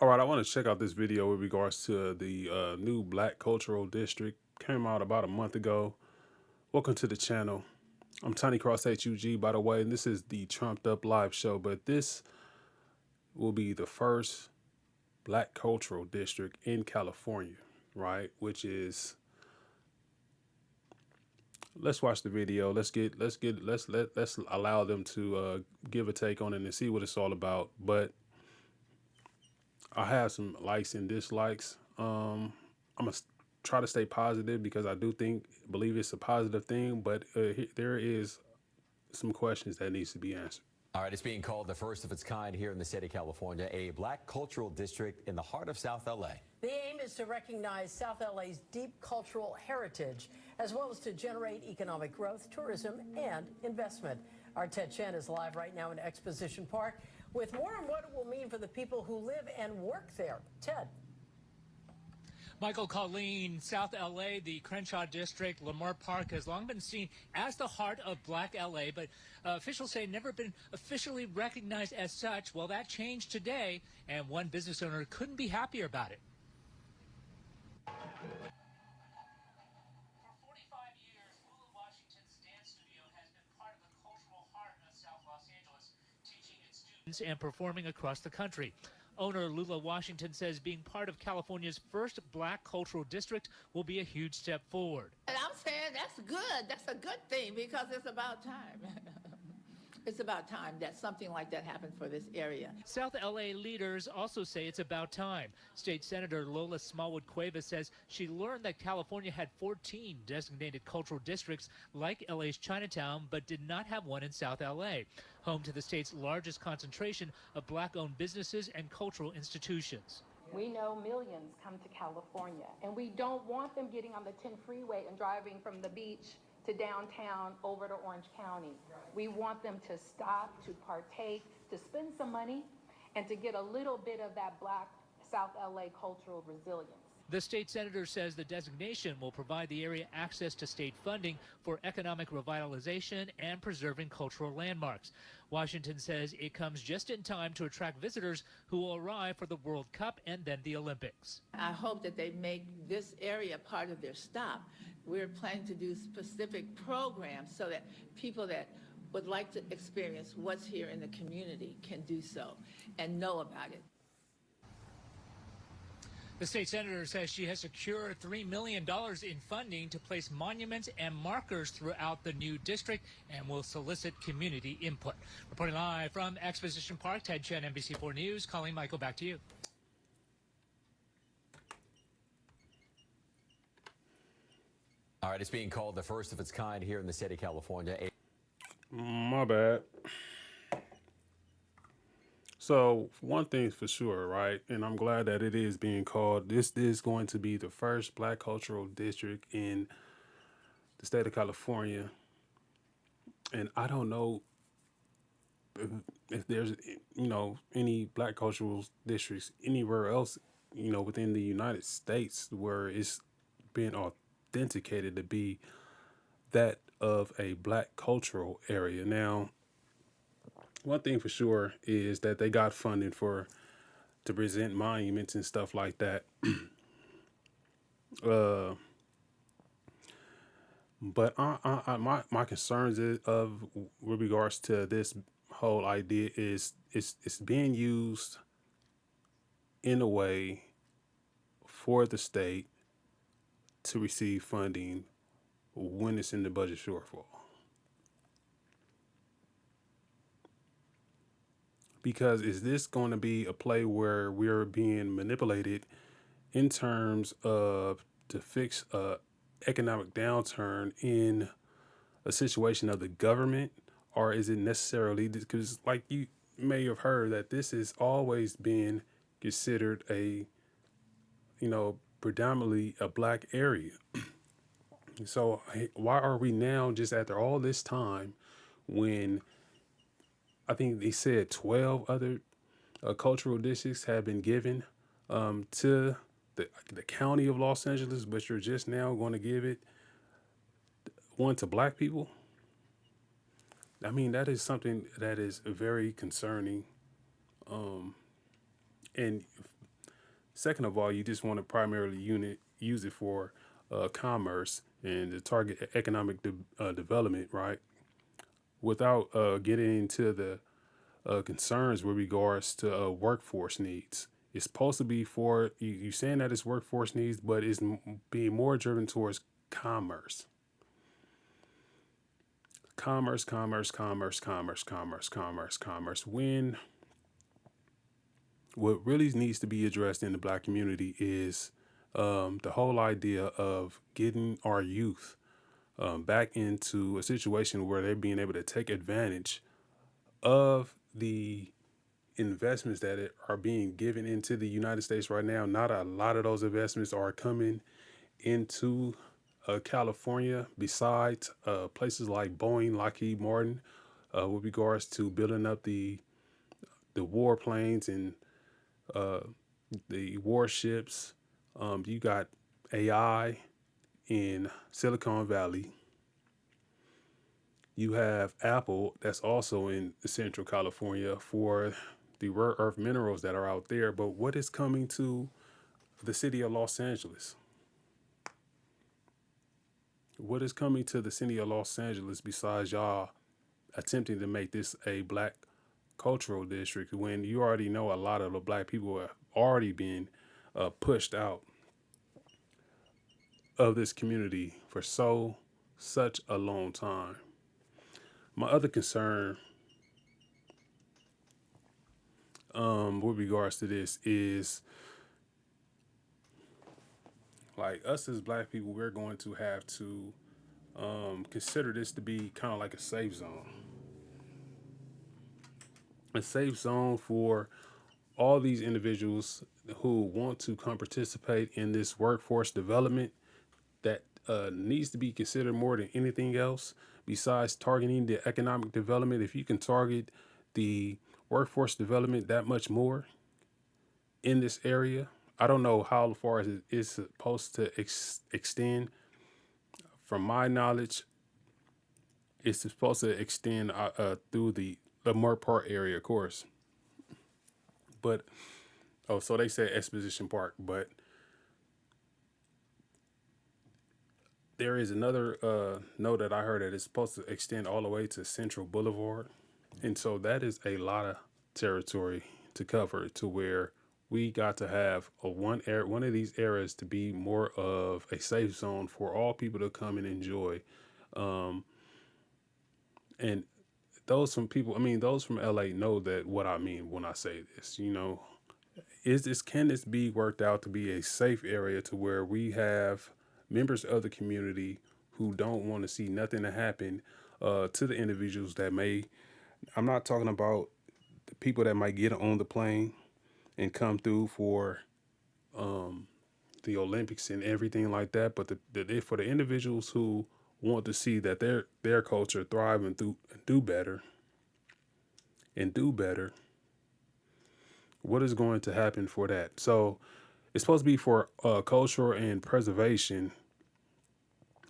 All right, I want to check out this video with regards to the new Black Cultural District. Came out about a month ago. Welcome to the channel. I'm Tiny Cross HUG, by the way, and this is the Trumped Up Live show. But this will be the first Black Cultural District in California, right? Which is, let's watch the video. Let's allow them to give a take on it and see what it's all about. But I have some likes and dislikes. I'm gonna try to stay positive because I do believe it's a positive thing, but there is some questions that needs to be answered. All right, it's being called the first of its kind here in the state of California, a black cultural district in the heart of South LA. The aim is to recognize South LA's deep cultural heritage, as well as to generate economic growth, tourism, and investment. Our Ted Chen is live right now in Exposition Park with more on what it will mean for the people who live and work there. Ted. Michael, Colleen, South LA, the Crenshaw District, Lamar Park has long been seen as the heart of Black LA, but officials say never been officially recognized as such. Well, that changed today, and one business owner couldn't be happier about it. For 45 years, Lula Washington's dance studio has been part of the cultural heart of South Los Angeles, teaching its students and performing across the country. Owner Lula Washington says being part of California's first black cultural district will be a huge step forward. And I'm saying that's good. That's a good thing because it's about time. It's about time that something like that happened for this area. South LA leaders also say it's about time. State Senator Lola Smallwood Cuevas says she learned that California had 14 designated cultural districts like LA's Chinatown, but did not have one in South LA, home to the state's largest concentration of black-owned businesses and cultural institutions. We know millions come to California, and we don't want them getting on the 10 freeway and driving from the beach to downtown over to Orange County. We want them to stop, to partake, to spend some money, and to get a little bit of that black South LA cultural resilience. The state senator says the designation will provide the area access to state funding for economic revitalization and preserving cultural landmarks. Washington says it comes just in time to attract visitors who will arrive for the World Cup and then the Olympics. I hope that they make this area part of their stop. We're planning to do specific programs so that people that would like to experience what's here in the community can do so and know about it. The state senator says she has secured $3 million in funding to place monuments and markers throughout the new district and will solicit community input. Reporting live from Exposition Park, Ted Chen, NBC4 News. Calling Michael, back to you. All right, it's being called the first of its kind here in the state of California. My bad. So one thing's for sure, right? And I'm glad that it is being called. This is going to be the first black cultural district in the state of California. And I don't know if there's, any black cultural districts anywhere else, within the United States where it's been authenticated to be that of a black cultural area. Now, one thing for sure is that they got funding to present monuments and stuff like that. But my concerns with regards to this whole idea is it's being used in a way for the state to receive funding when it's in the budget shortfall. Because is this going to be a play where we're being manipulated in terms of to fix a economic downturn in a situation of the government, or is it necessarily because, like you may have heard, that this has always been considered a, predominantly a black area. So why are we now, just after all this time, when I think they said 12 other cultural districts have been given to the county of Los Angeles, but you're just now going to give it one to black people? I mean, that is something that is very concerning. And Second of all, you just want to primarily use it for commerce and to target economic development, right? Without getting into the concerns with regards to workforce needs. It's supposed to be for you saying that it's workforce needs, but it's being more driven towards commerce. Commerce, commerce, commerce, commerce, commerce, commerce, commerce. When what really needs to be addressed in the black community is the whole idea of getting our youth back into a situation where they're being able to take advantage of the investments that are being given into the United States right now. Not a lot of those investments are coming into California, besides places like Boeing, Lockheed Martin, with regards to building up the warplanes and the warships. You got AI in Silicon Valley. You have Apple that's also in Central California for the rare earth minerals that are out there. But what is coming to the city of Los Angeles? What is coming to the city of Los Angeles besides y'all attempting to make this a black cultural district when you already know a lot of the black people have already been pushed out of this community for such a long time? My other concern with regards to this is like us as black people, we're going to have to consider this to be kind of like a safe zone for all these individuals who want to come participate in this workforce development that needs to be considered more than anything else besides targeting the economic development. If you can target the workforce development that much more in this area, I don't know how far it is supposed to extend. From my knowledge, it's supposed to extend through the Mart Park area, of course. But oh, so they said Exposition Park, but there is another note that I heard that it's supposed to extend all the way to Central Boulevard, and so that is a lot of territory to cover. To where we got to have one of these areas to be more of a safe zone for all people to come and enjoy. And those from LA know that what I mean when I say this. Can this be worked out to be a safe area to where we have members of the community who don't want to see nothing to happen to the individuals that may. I'm not talking about the people that might get on the plane and come through for the Olympics and everything like that, but for the individuals who want to see that their culture thrive and do better and do better, what is going to happen for that? So it's supposed to be for cultural and preservation,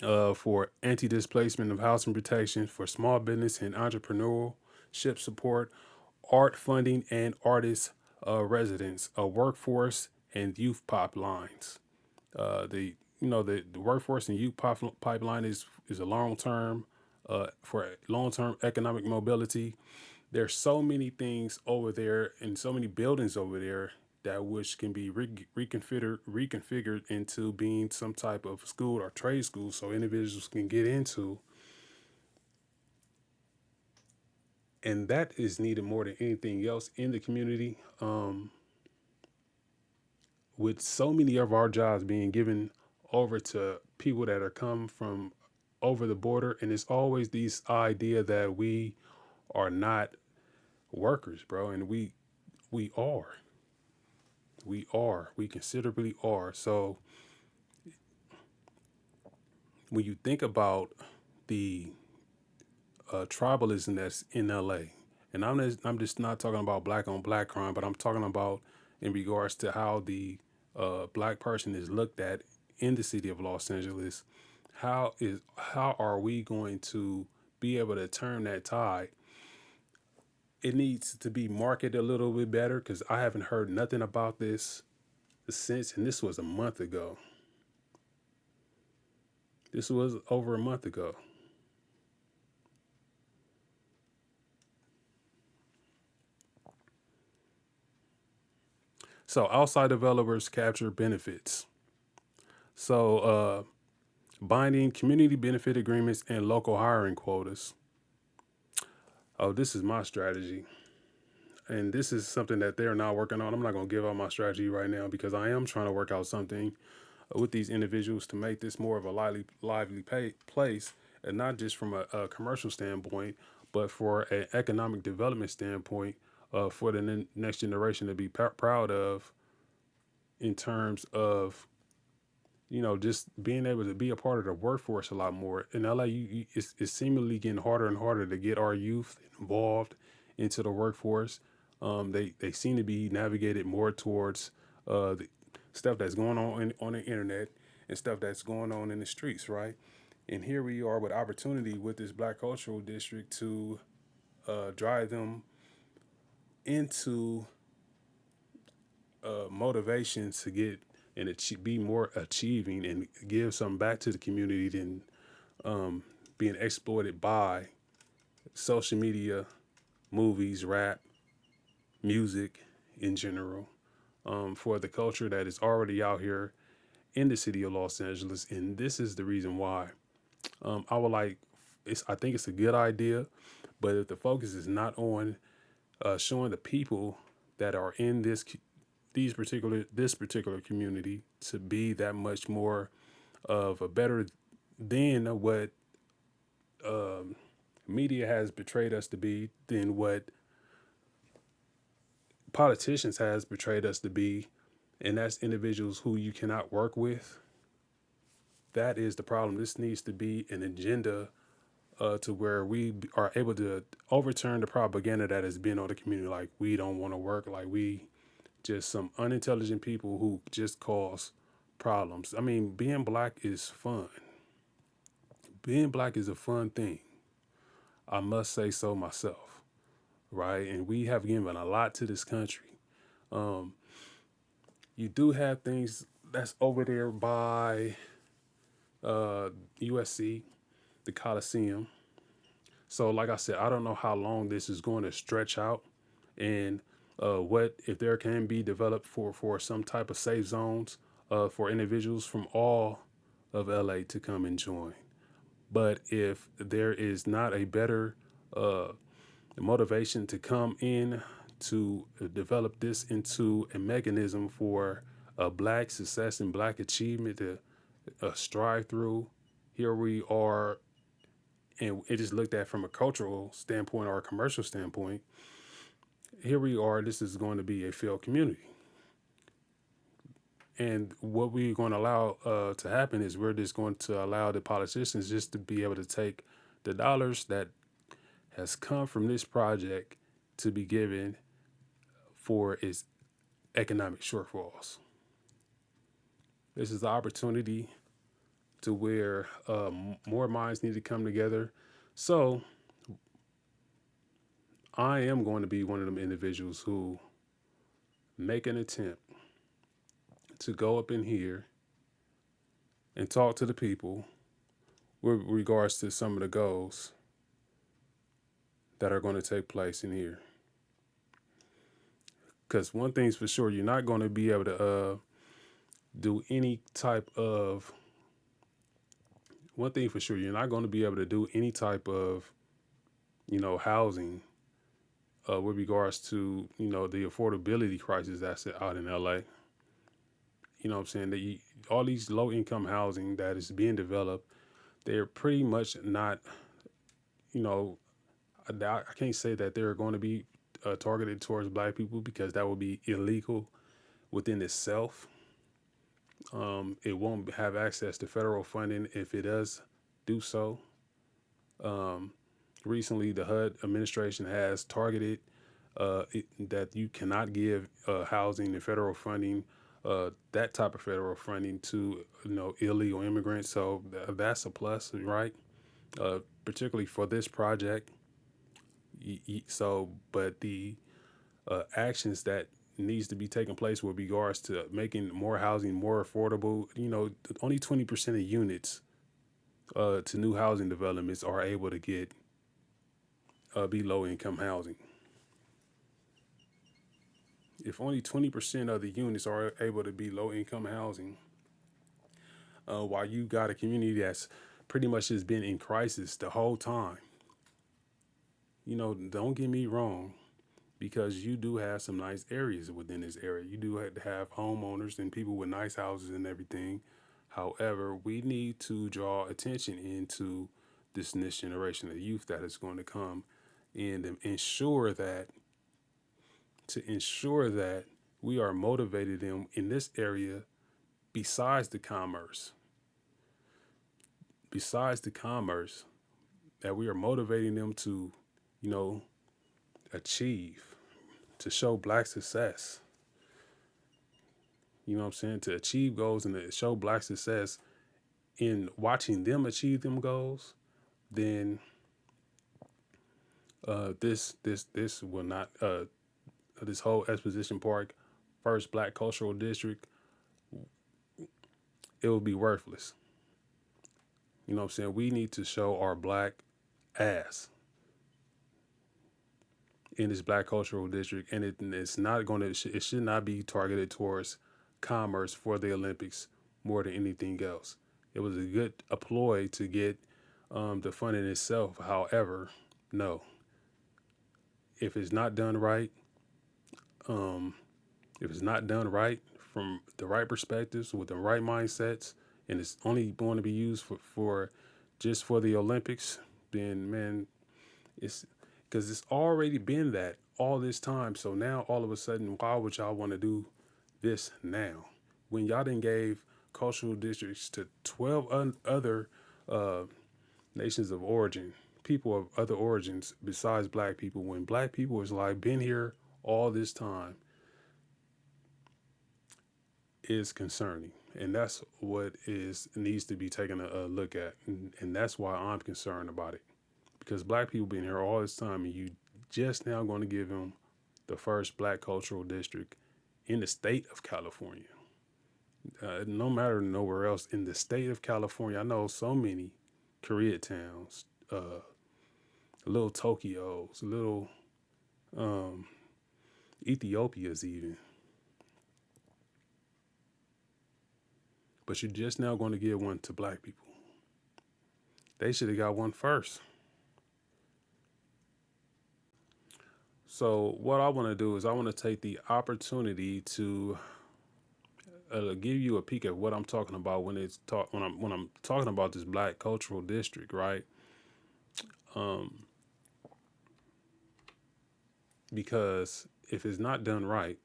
for anti-displacement of housing protection, for small business and entrepreneurship support, art funding and artist residents, a workforce and youth pipelines. The workforce and youth pipeline is a long term for long term economic mobility. There's so many things over there and so many buildings over there that which can be reconfigured into being some type of school or trade school so individuals can get into, and that is needed more than anything else in the community. With so many of our jobs being given over to people that are come from over the border, and it's always this idea that we are not workers, bro, and we are. We considerably are. So when you think about the tribalism that's in LA, and I'm just not talking about black on black crime, but I'm talking about in regards to how the black person is looked at in the city of Los Angeles. How are we going to be able to turn that tide? It needs to be marketed a little bit better because I haven't heard nothing about this since, and this was a month ago. This was over a month ago. So outside developers capture benefits. So binding community benefit agreements and local hiring quotas. Oh, this is my strategy. And this is something that they're not working on. I'm not going to give out my strategy right now because I am trying to work out something with these individuals to make this more of a place, and not just from a commercial standpoint, but for an economic development standpoint, for the next generation to be proud of in terms of just being able to be a part of the workforce a lot more. In LA, it's seemingly getting harder and harder to get our youth involved into the workforce. They seem to be navigated more towards the stuff that's going on the internet and stuff that's going on in the streets, right? And here we are with opportunity with this Black Cultural District to drive them into motivation to get and be more achieving and give something back to the community than being exploited by social media, movies, rap, music in general, for the culture that is already out here in the city of Los Angeles. And this is the reason why I would like. I think it's a good idea, but if the focus is not on showing the people that are in this particular community to be that much more of a better than what media has betrayed us to be, than what politicians has betrayed us to be, and that's individuals who you cannot work with. That is the problem. This needs to be an agenda to where we are able to overturn the propaganda that has been on the community. Like we don't want to work. Like we just some unintelligent people who just cause problems. I mean, being black is fun. Being black is a fun thing. I must say so myself, right? And we have given a lot to this country. You do have things that's over there by USC, the Coliseum. So, like I said, I don't know how long this is going to stretch out, and what if there can be developed for some type of safe zones for individuals from all of LA to come and join. But if there is not a better motivation to come in to develop this into a mechanism for black success and black achievement to strive through, here we are, and it is looked at from a cultural standpoint or a commercial standpoint. Here we are, this is going to be a failed community. And what we're going to allow to happen is we're just going to allow the politicians just to be able to take the dollars that has come from this project to be given for its economic shortfalls. This is the opportunity to where more minds need to come together. So I am going to be one of them individuals who make an attempt to go up in here and talk to the people with regards to some of the goals that are going to take place in here. Because one thing's for sure, you're not going to be able to do any type of. One thing for sure, you're not going to be able to do any type of, housing with regards to, the affordability crisis that's out in LA. You know what I'm saying? All these low income housing that is being developed, they're pretty much not, you know, I can't say that they're going to be targeted towards black people because that would be illegal within itself. It won't have access to federal funding if it does do so. Recently, the HUD administration has targeted that you cannot give housing and federal funding, that type of federal funding to illegal immigrants. So that's a plus, right? Particularly for this project. So, but the actions that needs to be taking place with regards to making more housing more affordable. Only 20% of units to new housing developments are able to get be low income housing. If only 20% of the units are able to be low income housing, while you got a community that's pretty much has been in crisis the whole time. Don't get me wrong, because you do have some nice areas within this area. You do have to have homeowners and people with nice houses and everything. However, we need to draw attention into this next generation of youth that is going to come and ensure that we are motivating them in this area besides the commerce. Besides the commerce, that we are motivating them to, you know, achieve, to show black success. You know what I'm saying? To achieve goals and to show black success in watching them achieve them goals, then this will not this whole Exposition Park first black cultural district, it will be worthless. You know what I'm saying? We need to show our black ass in this black cultural district, and it's not going to. It should not be targeted towards commerce for the Olympics more than anything else. It was a ploy to get the funding itself. However, no, if it's not done right, if it's not done right from the right perspectives with the right mindsets, and it's only going to be used for just for the Olympics, then man, it's because it's already been that all this time. So now all of a sudden, why would y'all want to do this now when y'all done gave cultural districts to 12 other nations of origin, people of other origins besides black people, when black people is like been here all this time, is concerning. And that's what is needs to be taken a look at. And that's why I'm concerned about it. Because black people been here all this time, and you just now going to give them the first black cultural district in the state of California. No matter nowhere else in the state of California, I know so many Koreatowns, little Tokyos, little Ethiopias even. But you're just now going to give one to black people. They should have got one first. So what I want to do is I want to take the opportunity to give you a peek at what I'm talking about when I'm talking about this black cultural district, right? Because if it's not done right,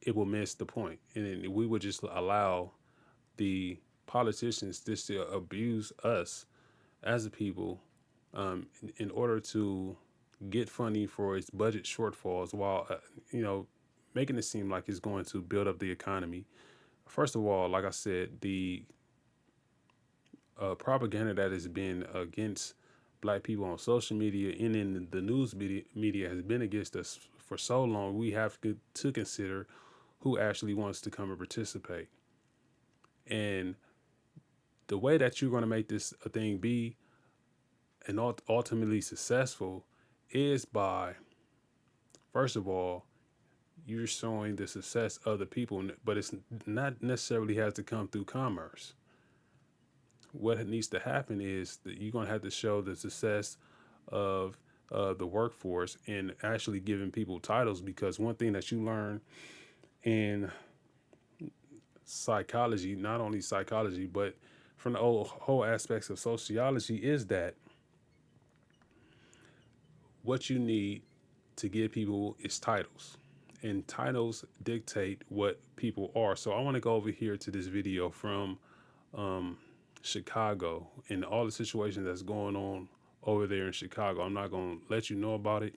it will miss the point, and then we would just allow the politicians just to abuse us as a people in order to get funding for its budget shortfalls, while making it seem like it's going to build up the economy. First of all, like I said, the propaganda that has been against black people on social media and in the news media has been against us for so long. We have to consider who actually wants to come and participate. And the way that you're going to make this a thing be and ultimately successful is by, first of all, you're showing the success of the people, but it's not necessarily has to come through commerce. What needs to happen is that you're going to have to show the success of the workforce and actually giving people titles, because one thing that you learn in psychology, not only psychology, but from the whole aspects of sociology, is that what you need to give people is titles, and titles dictate what people are. So I want to go over here to this video from Chicago and all the situations that's going on over there in Chicago. I'm not going to let you know about it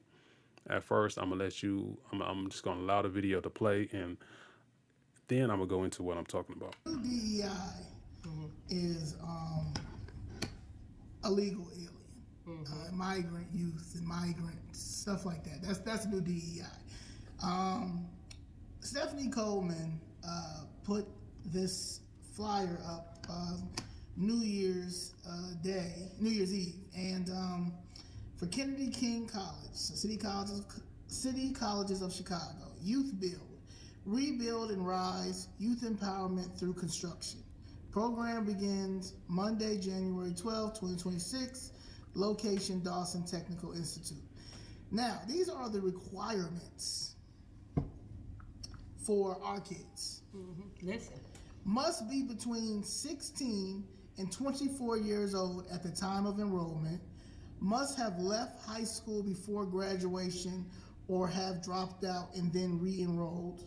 at first. I'm I'm just going to allow the video to play, and then I'm going to go into what I'm talking about. DEI is a legal alien. migrant youth and migrants, stuff like that. That's new DEI. Stephanie Coleman put this flyer up New Year's Eve, and for Kennedy King College, so City Colleges of Chicago, Youth Build, Rebuild and Rise, Youth Empowerment Through Construction. Program begins Monday, January 12, 2026. Location Dawson Technical Institute. Now, these are the requirements for our kids. Listen. Must be between 16 and 24 years old at the time of enrollment. Must have left high school before graduation or have dropped out and then re-enrolled.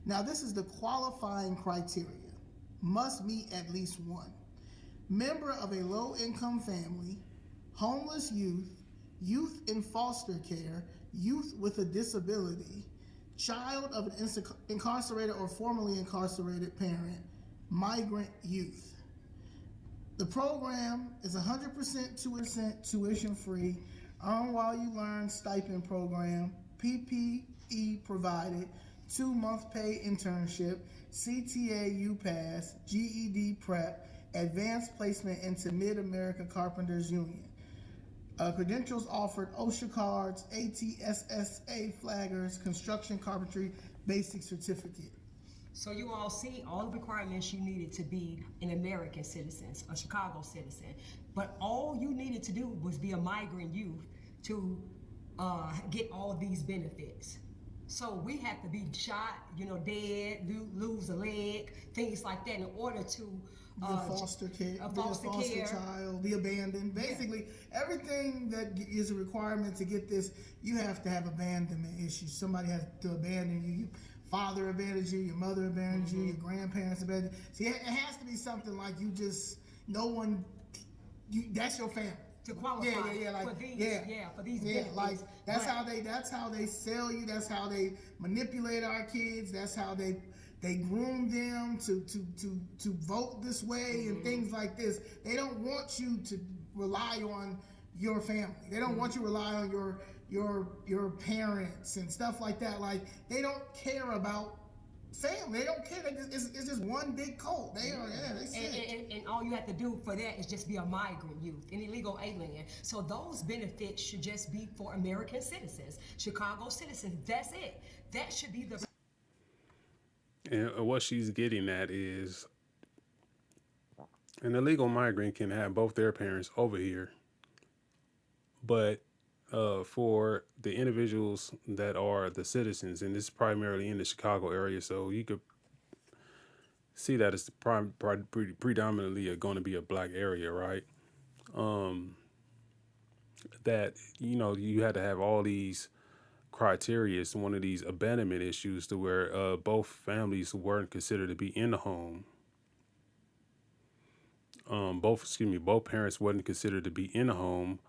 Now, this is the qualifying criteria. Must meet at least one. Member of a low-income family, homeless youth, youth in foster care, youth with a disability, child of an incarcerated or formerly incarcerated parent, migrant youth. The program is 100% tuition free, earn while you learn stipend program, PPE provided, 2-month paid internship, CTA UPass, GED prep, advanced placement into Mid-America Carpenters Union. Credentials offered: OSHA cards, ATSSA flaggers, construction carpentry basic certificate. So you all see all the requirements you needed to be an American citizen, a Chicago citizen. But all you needed to do was be a migrant youth to get all of these benefits. So we have to be shot, dead, lose a leg, things like that in order to Foster care, a foster child, be abandoned. Basically, everything that is a requirement to get this, you have to have abandonment issues. Somebody has to abandon you. Your father abandons you, your mother abandons you, your grandparents abandon you. See, it has to be something like you just, no one, that's your family. To qualify for these benefits. Like that's how they sell you. That's how they manipulate our kids. That's how they groom them to vote this way and things like this. They don't want you to rely on your family. They don't want you to rely on your parents and stuff like that. Like they don't care about family. They don't care. It's just one big cult. They sick. And all you have to do for that is just be a migrant youth, an illegal alien. So those benefits should just be for American citizens, Chicago citizens. That's it. That should be the. And what she's getting at is an illegal migrant can have both their parents over here, but for the individuals that are the citizens, and this is primarily in the Chicago area, so you could see that it's predominantly going to be a black area, right? That you had to have all these criteria, it's one of these abandonment issues to where both families weren't considered to be in the home. Both parents wasn't considered to be in the home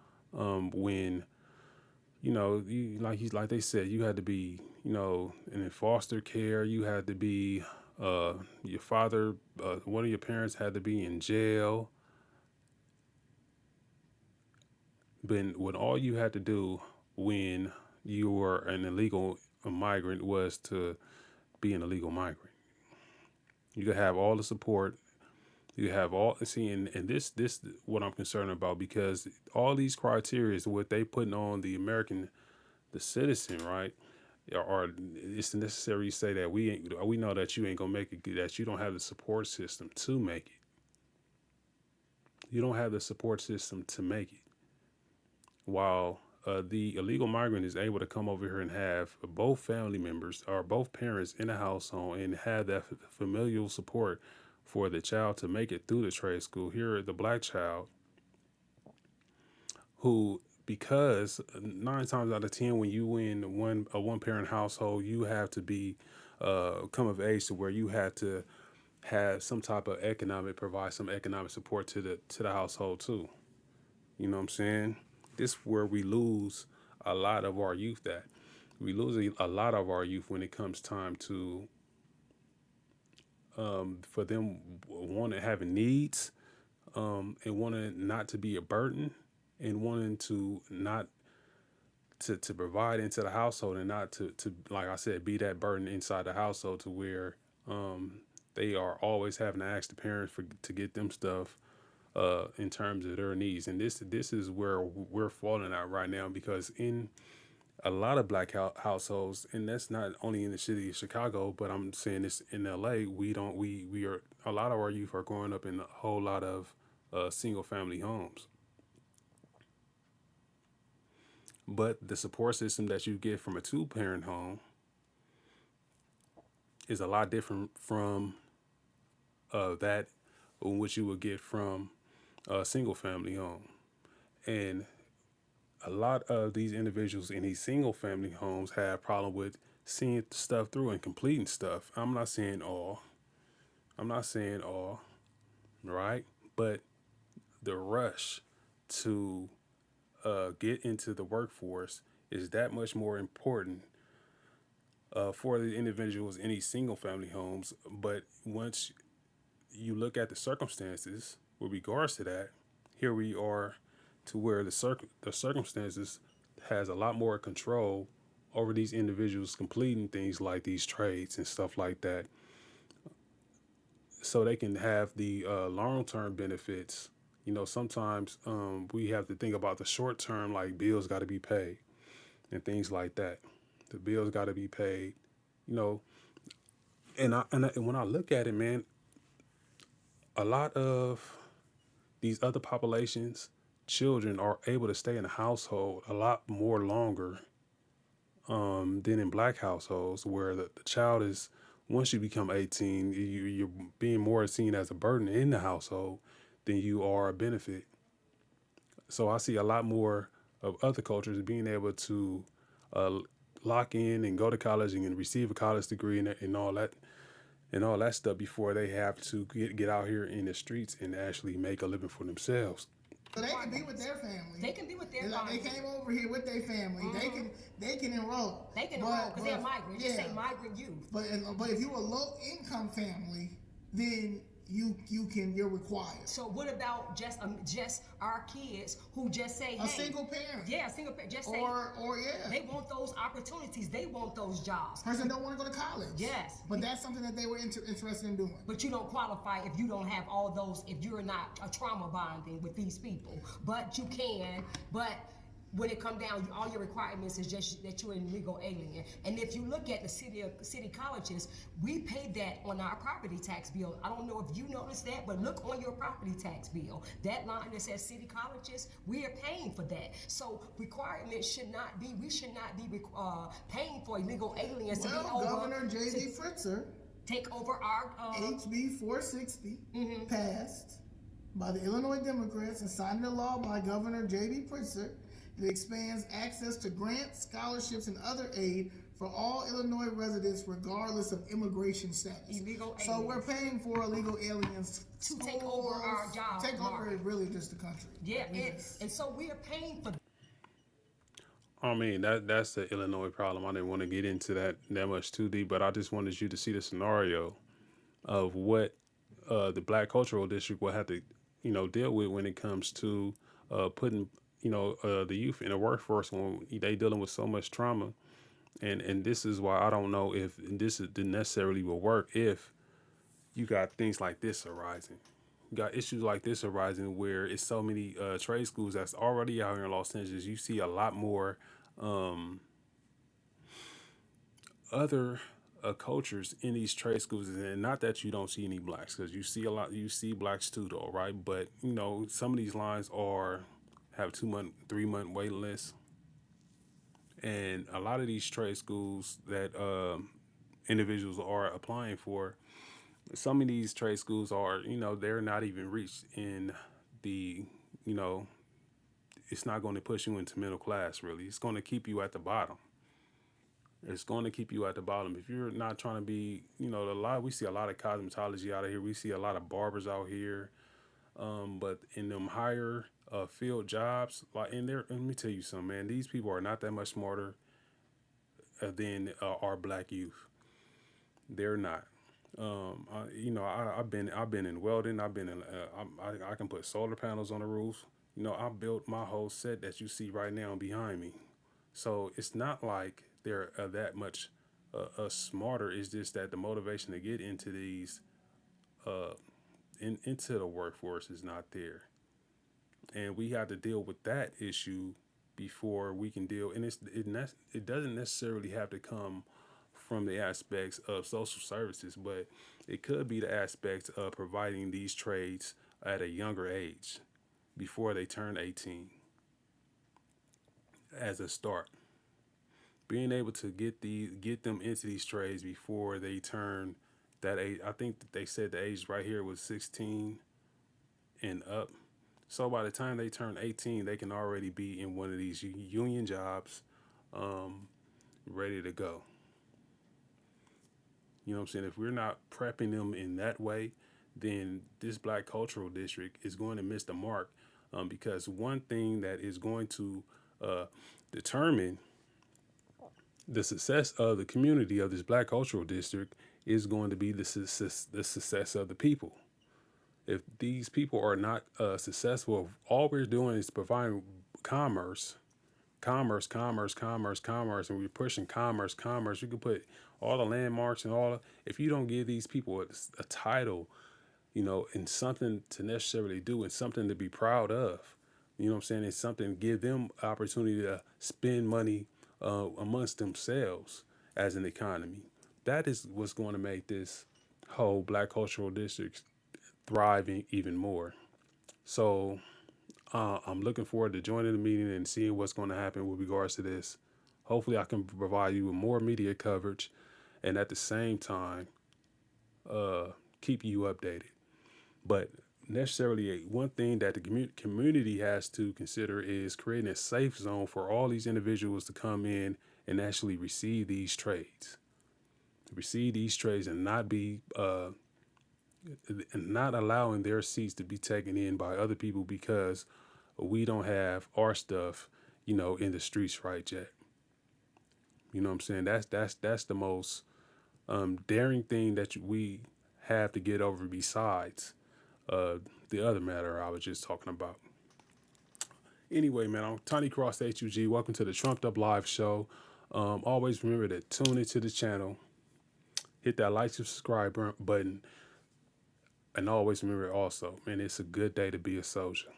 when like they said, you had to be in foster care. You had to be your father, one of your parents had to be in jail. But when all you had to do when you were an illegal migrant was to be an illegal migrant. You could have all the support. You have all and this what I'm concerned about, because all these criteria is what they putting on the citizen, right? Or it's necessary to say that we know that you ain't gonna make it, that you don't have the support system to make it. You don't have the support system to make it. While the illegal migrant is able to come over here and have both family members or both parents in the household and have that familial support for the child to make it through the trade school. Here, the black child who, because 9 times out of 10, when you in a one parent household, you have to be come of age to where you have to have some type of provide some economic support to the household too. You know what I'm saying? This is where we lose a lot of our youth at. We lose a lot of our youth when it comes time to for them wanting having needs and wanting not to be a burden and wanting to not to provide into the household and not to like I said, be that burden inside the household to where they are always having to ask the parents for to get them stuff in terms of their needs. And this is where we're falling out right now, because in a lot of black households, and that's not only in the city of Chicago, but I'm saying this in LA, we don't we are a lot of our youth are growing up in a whole lot of single family homes. But the support system that you get from a two parent home is a lot different from that in which you would get from a single family home. And a lot of these individuals in these single family homes have a problem with seeing stuff through and completing stuff. I'm not saying all, right? But the rush to get into the workforce is that much more important for the individuals in these single family homes. But once you look at the circumstances with regards to that, here we are to where the circumstances has a lot more control over these individuals completing things like these trades and stuff like that, so they can have the long term benefits. You know, sometimes we have to think about the short term, like bills got to be paid and things like that. The bills got to be paid. You know, and when I look at it, man, a lot of these other populations, children are able to stay in the household a lot more longer than in black households, where the child is, once you become 18, you're being more seen as a burden in the household than you are a benefit. So I see a lot more of other cultures being able to uh, lock in and go to college and receive a college degree and all that stuff before they have to get out here in the streets and actually make a living for themselves. So they can be with their family. They can be with their Like family. they came over here with their family. They can enroll. They can enroll because they're migrant. Just say migrant youth. But if you're a low income family, then you're required. So what about just our kids who just say, hey, A single parent. Yeah, a single parent. Just say, or yeah. they want those opportunities. They want those jobs. Person don't want to go to college. Yes. But that's something that they were interested in doing. But you don't qualify if you don't have all those, if you're not a trauma bonding with these people. But you can, but when it come down, all your requirements is just that you're a legal alien. And if you look at the city colleges, we pay that on our property tax bill. I don't know if you noticed that, but look on your property tax bill. That line that says city colleges, we are paying for that. So requirements should not be, we should not be paying for illegal aliens to be over. Governor J.B. Fritzer take over our HB 460 passed by the Illinois Democrats and signed into law by Governor J.B. Fritzer. It expands access to grants, scholarships, and other aid for all Illinois residents, regardless of immigration status. Illegal aliens. So we're paying for illegal aliens to take over our jobs. Take over really just the country. Yeah, and so we are paying for. I mean, that's the Illinois problem. I didn't want to get into that much too deep, but I just wanted you to see the scenario of what the Black Cultural District will have to, deal with when it comes to putting, the youth in the workforce when they dealing with so much trauma. And this is why I don't know if this necessarily will work if you got things like this arising. You got issues like this arising where it's so many trade schools that's already out here in Los Angeles. You see a lot more other cultures in these trade schools, and not that you don't see any blacks, because you see blacks too, though, right? But some of these lines have 2-month, 3-month wait lists, and a lot of these trade schools that individuals are applying for, some of these trade schools are, they're not even reached in the, it's not going to push you into middle class, really. It's going to keep you at the bottom. It's going to keep you at the bottom. If you're not trying to be, we see a lot of cosmetology out of here. We see a lot of barbers out here. But in them higher field jobs, like in there, let me tell you something, man. These people are not that much smarter than our black youth. They're not. I've been in welding. I've been in. I can put solar panels on the roof. I built my whole set that you see right now behind me. So it's not like they're that much smarter. It's just that the motivation to get into these into the workforce is not there, and we have to deal with that issue before we can deal. And it doesn't necessarily have to come from the aspects of social services, but it could be the aspects of providing these trades at a younger age before they turn 18 as a start. Being able to get them into these trades before they turn that age. I think that they said the age right here was 16 and up. So by the time they turn 18, they can already be in one of these union jobs, ready to go. You know what I'm saying? If we're not prepping them in that way, then this black cultural district is going to miss the mark, because one thing that is going to uh, determine the success of the community of this black cultural district is going to be the success of the people. If these people are not successful, if all we're doing is providing commerce, commerce, and we're pushing commerce. You can put all the landmarks and all. If you don't give these people a title, and something to necessarily do and something to be proud of, you know what I'm saying? It's something to give them opportunity to spend money amongst themselves as an economy. That is what's going to make this whole black cultural district thriving even more. So I'm looking forward to joining the meeting and seeing what's going to happen with regards to this. Hopefully, I can provide you with more media coverage and at the same time keep you updated. But necessarily, one thing that the community has to consider is creating a safe zone for all these individuals to come in and actually receive these trades, and not be and not allowing their seats to be taken in by other people because we don't have our stuff, in the streets right yet. You know what I'm saying? That's the most daring thing that we have to get over, besides uh, the other matter I was just talking about. Anyway, man, I'm Tiny Cross HUG. Welcome to the Trumped Up Live Show. Always remember to tune into the channel, hit that like, subscribe button, and always remember also, man, it's a good day to be a soldier.